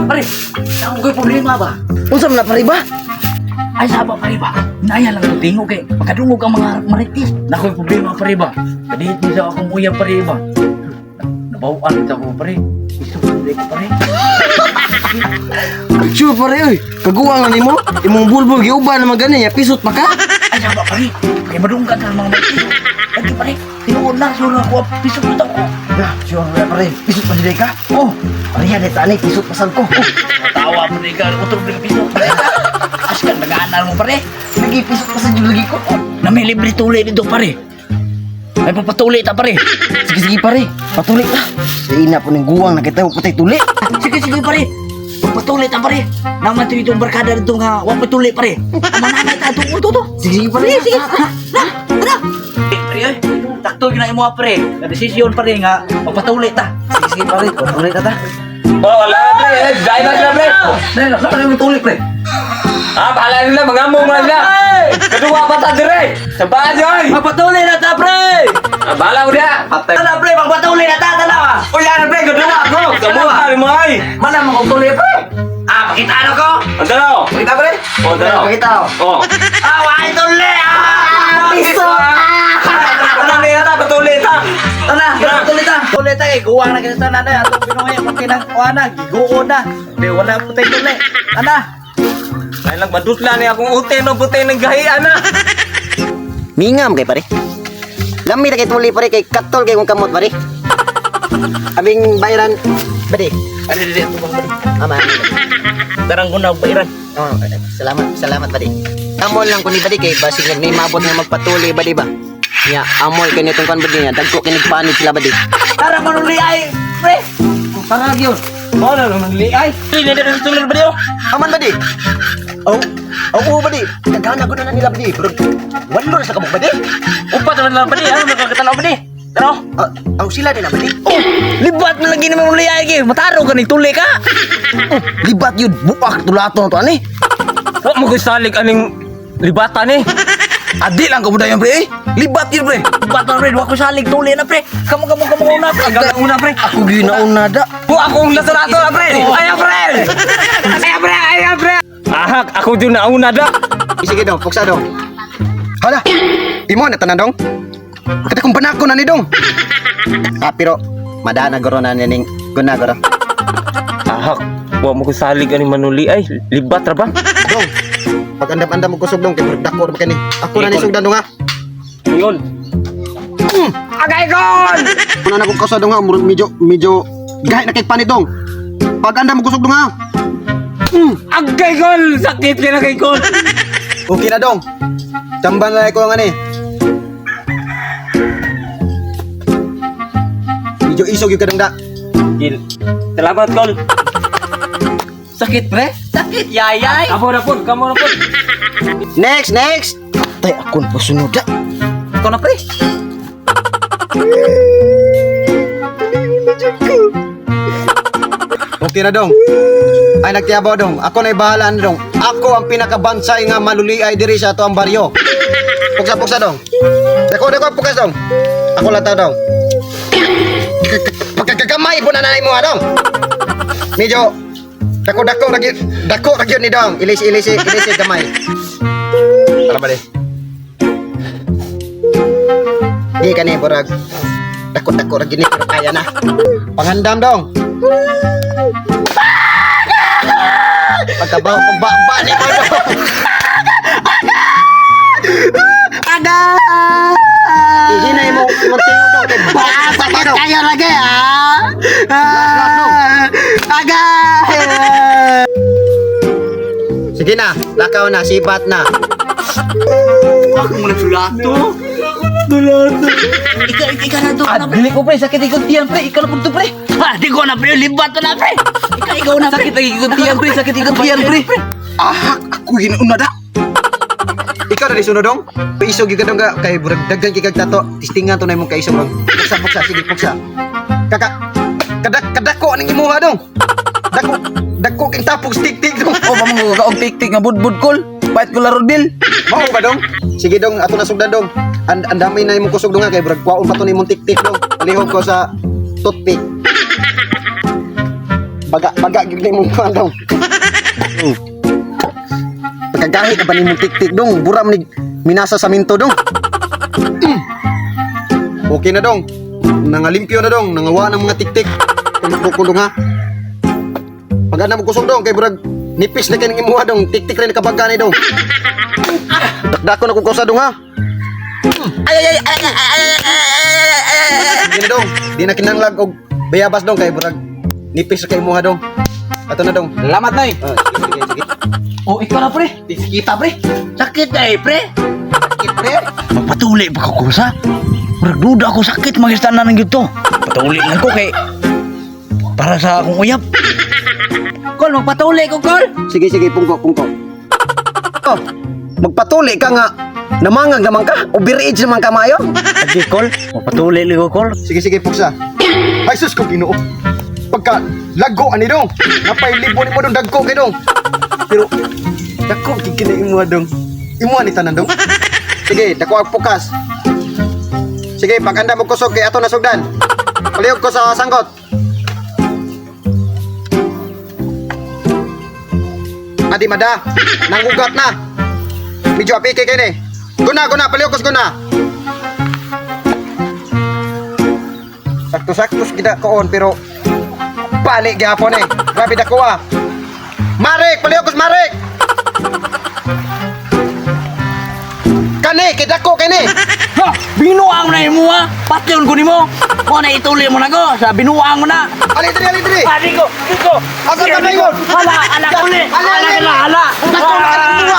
pare. Naku ko'y problema ba? Unsa man na pare ba? Ay, saba pare ba? Naya lang ang tingog kay makadungog ang mga maritis. Naku ko'y problema pare ba? Kadihit din sa akong uyang pare ba? Nabawaan kita ko pare. Iso ko pare. Sure pare oy. Kaguwa nga nimo. Imong bulbul giuban naman gani ya pisot pa ka. Ay, saba pare. Kaya madunggan sa mga maritis. Lagi pare. Tinuod na. Sure ako. Pisot ko ko. Ya, sure pare. Pisot pa di ka? Oh. Pare deta ani pisot pasal ko. Tawa pare ka. Utog ng pisot pare. Askan nag-aanal mo pare. Lagi pisot pa sa lagi ko. Na may libre tuli dito pare. May papatuli ta pare. Sige pare. Patuloy ta. Sa ina po ning guwang nakita ko patay tuli. Sige pare. Papatuli ta pare. Naman to itong barkada dito nga wa patuli pare. Mananay ta to. Sige pare. Sige. Tara. Pare ay. Takto gina imo pare. Na desisyon pare nga papatuli ta. Sige pare. Patuloy ta ta. Oh, wala na pre. Dahil na pre. Dahil sa kanya tuli pre. Ah, bahala nila. Mangamong lang na. Kedua pa ta dire. Sabaan yoy. Papatuli na ta pre. Ah, bahala udah. Patay. Tara pre, papatuli na ta tanawa. Oh, yan pre. Kedua ko. Kamu hari mo ay. Mana mo kong tuli pre? Ah, pakita ano ko? Ang dalaw. Pakita pre. Oh, dalaw. Pakita ko. Oh. Ah, wala tuli. Ah, piso. Patuli na ta. Patuli ta. Tana, patuli ta. Tuli ta kay kuwang na kita na na atong pinuhay ang kinang kuana, giguo na. Di wala putay tuli. Tana. Dahil lang madusla ni akong ute no putay ng gahian na. Mingam kay pare. Lami ta kay tuli pare kay katol kay kung kamot pare. Abing bayaran bade. Ari ito bang bali. Ama. Darang ko na bayaran. Oh, salamat bade. Amol lang ko ni bade kay basig nag mabot nga magpatuloy bade ba. Nya amol kay nitong kan bade nya dagko kinig panit sila bade. Tara manuli ay, pre. Para gyud. Oh, na naman liay. Ini dia tulir beliau. Aman bade. Oh, oh bade. Daghan ako na nila bade. Bro. Walo na sa kabog bade. Upat naman lang beli, ano nakakatanaw beli. Taro. Ang sila din na bade. Oh, libat mo lagi naman muli ay mataro ka ni tuli ka. Libat yun, buak tulato na to ani. Wa mo ko salig aning libatan eh. Adi lang kamu dayan pre. Libat yun pre. Batal pre, wako salig tuli na pre. Kamu una pre. Agak una pre. Ako ginauna da. Wa akong lasarato na pre. Ayo pre. Ayo pre. Ahak, ako din na una da. Sige dong, puksa dong. Hala. Imo na tanan dong. Kata kung panako na ni dong. Pero madana goro na ning guna goro. Ahak, wa mo ko salig aning manuli ay libat ra ba? Dong. Pag andam-andam mo kusog dong kay dako ba kani. Ako na ni sugdan dong ha. Ingon. Agay gon. Kuno na ko kausa dong ha, medyo gahi na kay panit dong. Pag andam mo kusog dong ha. Agay gon, sakit kay na kay gon. Okay na dong. Tamban na ko ang ani. Medyo isog yung kadang da. Gil. Salamat kol. Sakit pre? Sakit yayay. Kamu na pun. Next. Tay akon pa sunod da. Ikaw na pre. Okay na dong. Ay nagtiyabaw dong. Ako na ibahala na dong. Ako ang pinakabansay nga maluliay diri sa ato ang baryo. Puksa dong. Dako pukas dong. Ako lang tao dong. Pagkagamay po na nanay mo ha dong. Medyo dako lagi ni dong. Ilisi gamay. Para ba di? Di ka ni burag. Dako lagi ni pero kaya na. Pangandam dong. Pagkabaw pagbaba ni mo dong. Aga! Ihinay mo tingog dong kay basa ka dong. Kayo lagi ha. Aga! Sige na, lakaw na, sibat na. Ako mo nagsulato. Ika na to. Dili ko pre, sakit ikot tiyan pre. Ikaw na punto pre. Ha, di ko na pre, libat na pre. Ikaw na pre. Sakit lagi ikot tiyan pre, sakit ikot tiyan pre. Ah, aku ginauna da. Ikaw na sunod dong. Paisog yung kadong kay burag daghan kay tato. Tistingan to na imong kaisog dong. Puksa sige puksa. Kadako ning imuha dong. Dako kay tapog stick dong. Oh, mamang ka og tik-tik nga budbud kol. Pait ko laro bil. Mao ba dong? Sige dong, ato na sugdan dong. Ang dami na imong kusog dong kay burag kwaon pa to nimong tik-tik dong. Palihog ko sa toothpick. Baga gid mo kuan dong. Pagkagahi ka ba ni mong tik-tik dong, buram ni minasa sa minto dong. Okay na dong. Nangalimpyo na dong, nangawa ng mga tik-tik. Kulong ha. Pag ana mo kusog dong kay burag nipis na kining imuha dong, tik-tik rin kabaga ni dong. Dakdako na kukusa dong ha. Di na dong, di na kinanglag og bayabas dong kay burag nipis na kay imuha dong. Ato na dong. Salamat, Noy. Sige. Oh, ikaw na pre. Kita pre. Sakit na pre. Sakit pre. Magpatuli pa ko sa. Duda ako sakit magista na ng gito. Patuli lang ko kay para sa akong uyab. Kol, magpatuli ko, Kol. Sige, pungko. Oh, magpatuli ka nga. Namangag naman ka. Overage naman ka mayo. Sige, Kol. Magpatuli lang ko, Kol. Sige, puksa. Ay, sus ko ginoo. Pagka lago ani dong. Napay libo ni mo dong dagko kay dong. Pero dako kikina imo dong. Imo ni tanan dong. Sige, dako ang pukas. Sige, pag anda mo kusog kay ato nasugdan. Palihog ko sa sangkot. Adi mada, nangugat na. Medyo apike kay ni. Guna, palihog ko guna. Sakto-sakto kita koon pero balik gihapon eh. Grabe dako ah. Marik, palihog ko Marik. Kani, kidako kani. Ha! Binuang na mo ha! Patyon ko ni mo! Kung na ituli mo na ko, sa binuang mo na! Ali diri. Diko! Asa ka na yun? Hala uli! Hala! Hala! Hala!